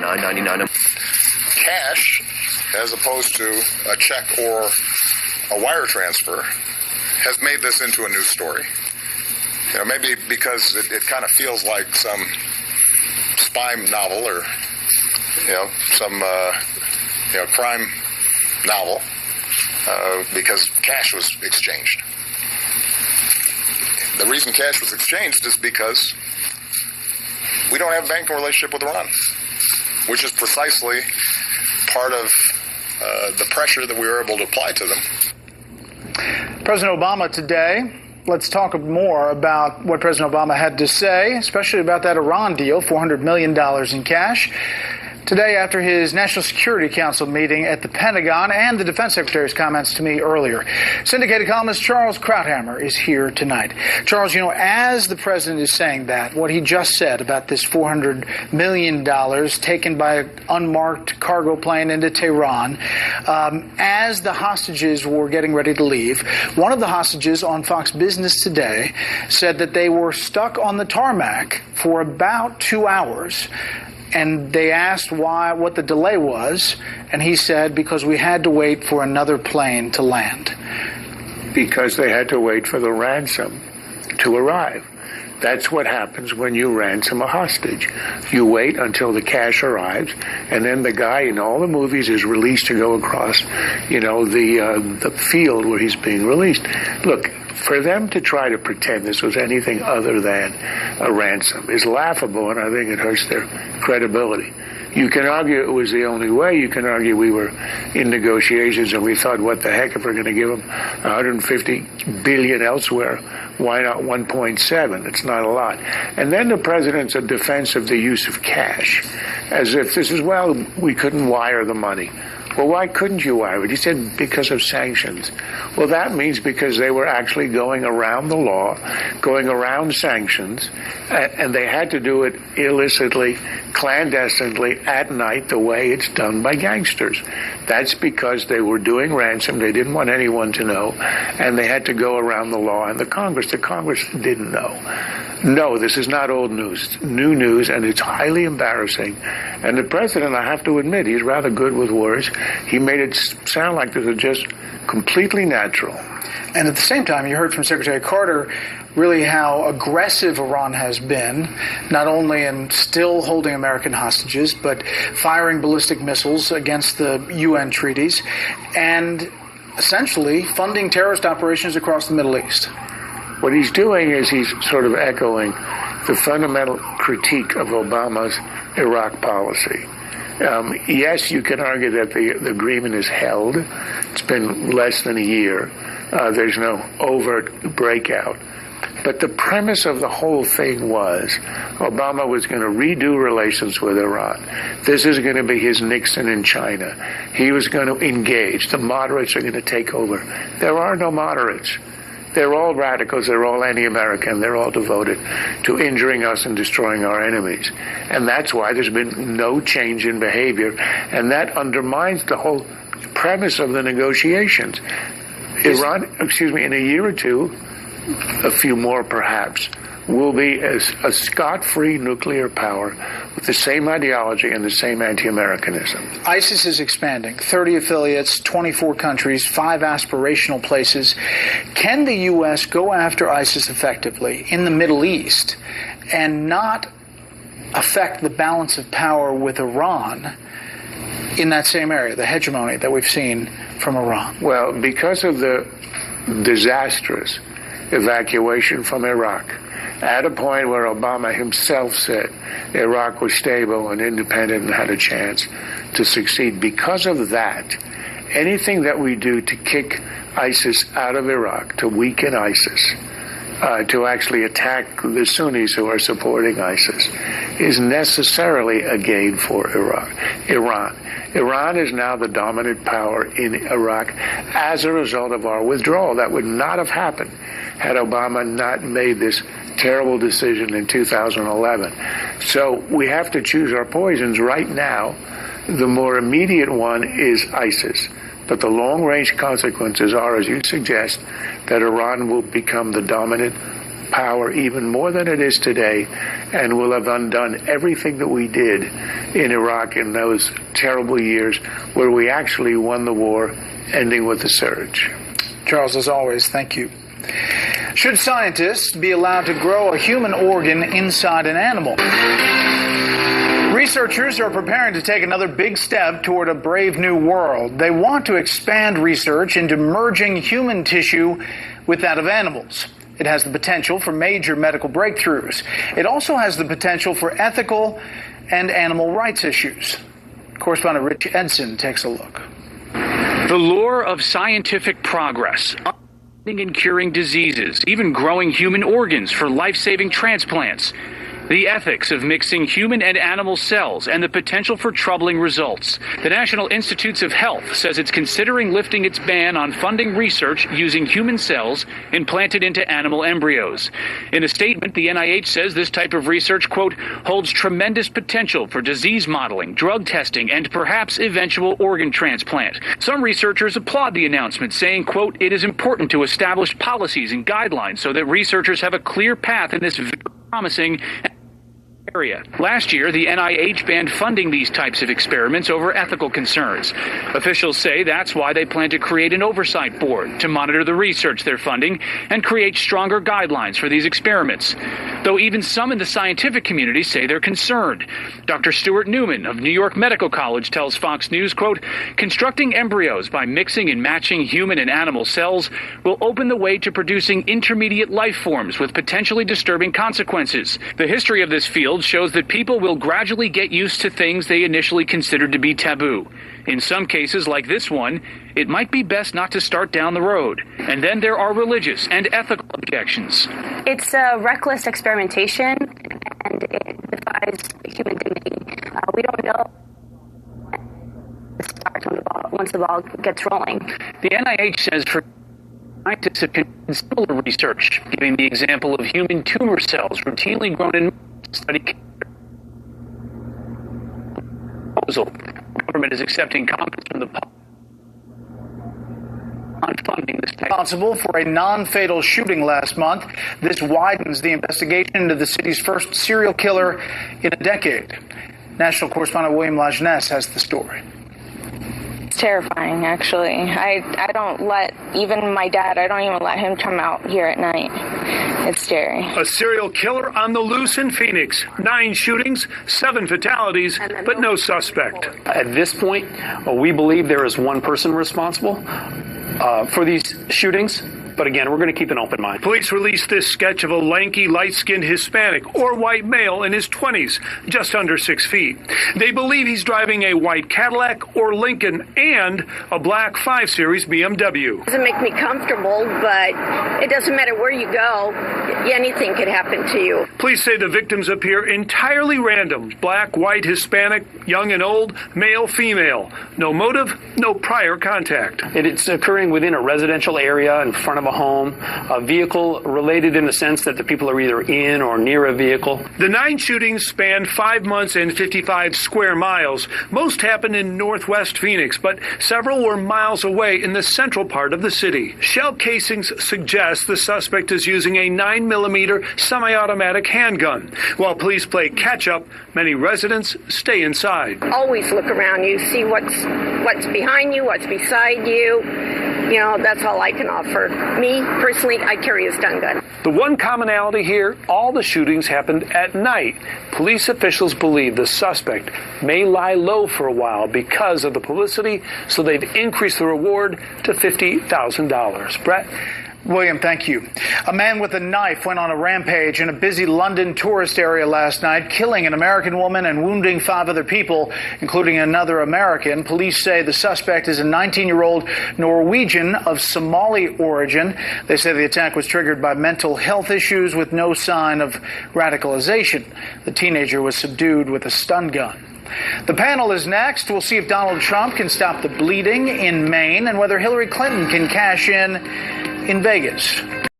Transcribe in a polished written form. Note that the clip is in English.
$9.99. Cash, as opposed to a check or a wire transfer, has made this into a news story. You know, maybe because it kind of feels like some spy novel or, some, crime novel, because cash was exchanged. The reason cash was exchanged is because we don't have a banking relationship with Iran, which is precisely part of the pressure that we were able to apply to them. President Obama today. Let's talk more about what President Obama had to say, especially about that Iran deal, $400 million in cash. Today, after his National Security Council meeting at the Pentagon and the Defense Secretary's comments to me earlier. Syndicated columnist Charles Krauthammer is here tonight. Charles, as the president is saying that, what he just said about this $400 million taken by an unmarked cargo plane into Tehran, as the hostages were getting ready to leave, one of the hostages on Fox Business Today said that they were stuck on the tarmac for about 2 hours. And they asked what the delay was, and he said, because we had to wait for another plane to land. Because they had to wait for the ransom to arrive. That's what happens when you ransom a hostage. You wait until the cash arrives, and then the guy in all the movies is released to go across, the field where he's being released. Look, for them to try to pretend this was anything other than a ransom is laughable, and I think it hurts their credibility. You can argue it was the only way. You can argue we were in negotiations and we thought, what the heck, if we're going to give them $150 billion elsewhere, why not 1.7? It's not a lot. And then the president's a defense of the use of cash, as if this is, we couldn't wire the money. Well, why couldn't you wire it? He said because of sanctions. Well, that means because they were actually going around the law, going around sanctions, and they had to do it illicitly, clandestinely, at night, the way it's done by gangsters. That's because they were doing ransom. They didn't want anyone to know, and they had to go around the law. And the Congress didn't know. No, this is not old news. New news, and it's highly embarrassing. And the president, I have to admit, he's rather good with words. He made it sound like this was just completely natural. And at the same time, you heard from Secretary Carter really how aggressive Iran has been, not only in still holding American hostages, but firing ballistic missiles against the UN treaties, and essentially funding terrorist operations across the Middle East. What he's doing is he's sort of echoing the fundamental critique of Obama's Iraq policy. Yes, you can argue that the agreement is held. It's been less than a year. There's no overt breakout. But the premise of the whole thing was Obama was going to redo relations with Iran. This is going to be his Nixon in China. He was going to engage. The moderates are going to take over. There are no moderates. They're all radicals, they're all anti-American, they're all devoted to injuring us and destroying our enemies. And that's why there's been no change in behavior, and that undermines the whole premise of the negotiations. Iran, in a year or two, a few more perhaps, will be a scot-free nuclear power with the same ideology and the same anti-Americanism. ISIS is expanding. 30 affiliates, 24 countries, 5 aspirational places. Can the U.S. go after ISIS effectively in the Middle East and not affect the balance of power with Iran in that same area, the hegemony that we've seen from Iran? Well, because of the disastrous evacuation from Iraq, at a point where Obama himself said Iraq was stable and independent and had a chance to succeed. Because of that, anything that we do to kick ISIS out of Iraq, to weaken ISIS, to actually attack the Sunnis who are supporting ISIS, is necessarily a gain for Iran. Iran is now the dominant power in Iraq as a result of our withdrawal. That would not have happened had Obama not made this terrible decision in 2011. So we have to choose our poisons right now. The more immediate one is ISIS. But the long-range consequences are, as you suggest, that Iran will become the dominant power even more than it is today, and will have undone everything that we did in Iraq in those terrible years where we actually won the war, ending with the surge. Charles, as always, thank you. Should scientists be allowed to grow a human organ inside an animal? Researchers are preparing to take another big step toward a brave new world. They want to expand research into merging human tissue with that of animals. It has the potential for major medical breakthroughs. It also has the potential for ethical and animal rights issues. Correspondent Rich Edson takes a look. The lure of scientific progress, in curing diseases, even growing human organs for life-saving transplants. The ethics of mixing human and animal cells and the potential for troubling results. The National Institutes of Health says it's considering lifting its ban on funding research using human cells implanted into animal embryos. In a statement, the NIH says this type of research, quote, holds tremendous potential for disease modeling, drug testing, and perhaps eventual organ transplant. Some researchers applaud the announcement, saying, quote, it is important to establish policies and guidelines so that researchers have a clear path in this very promising area. Last year, the NIH banned funding these types of experiments over ethical concerns. Officials say that's why they plan to create an oversight board to monitor the research they're funding and create stronger guidelines for these experiments. Though even some in the scientific community say they're concerned. Dr. Stuart Newman of New York Medical College tells Fox News, quote, constructing embryos by mixing and matching human and animal cells will open the way to producing intermediate life forms with potentially disturbing consequences. The history of this field shows that people will gradually get used to things they initially considered to be taboo. In some cases, like this one, it might be best not to start down the road. And then there are religious and ethical objections. It's a reckless experimentation, and it defies human dignity. We don't know once the ball gets rolling. The NIH says for scientists have conducted similar research, giving the example of human tumor cells routinely grown in study proposal. The government is accepting comments from the public on funding this technology. Responsible for a non-fatal shooting last month. This widens the investigation into the city's first serial killer in a decade. National correspondent William Lajeunesse has the story. It's terrifying, actually. I don't let, even my dad, I don't even let him come out here at night. It's scary. A serial killer on the loose in Phoenix. 9 shootings, 7 fatalities, but no suspect. At this point, we believe there is one person responsible for these shootings. But again, we're going to keep an open mind. Police released this sketch of a lanky, light-skinned Hispanic or white male in his 20s, just under 6 feet. They believe he's driving a white Cadillac or Lincoln and a black 5 Series BMW. It doesn't make me comfortable, but it doesn't matter where you go. Anything could happen to you. Police say the victims appear entirely random. Black, white, Hispanic, young and old, male, female. No motive, no prior contact. It's occurring within a residential area in front of a home, a vehicle related in the sense that the people are either in or near a vehicle. The 9 shootings spanned 5 months and 55 square miles. Most happened in northwest Phoenix, but several were miles away in the central part of the city. Shell casings suggest the suspect is using a 9mm semi-automatic handgun. While police play catch-up, many residents stay inside. Always look around you, see what's behind you, what's beside you. You know, that's all I can offer. Me, personally, I carry a stun gun. The one commonality here, all the shootings happened at night. Police officials believe the suspect may lie low for a while because of the publicity, so they've increased the reward to $50,000. Brett? William, thank you. A man with a knife went on a rampage in a busy London tourist area last night, killing an American woman and wounding 5 other people, including another American. Police say the suspect is a 19-year-old Norwegian of Somali origin. They say the attack was triggered by mental health issues with no sign of radicalization. The teenager was subdued with a stun gun. The panel is next. We'll see if Donald Trump can stop the bleeding in Maine and whether Hillary Clinton can cash in Vegas.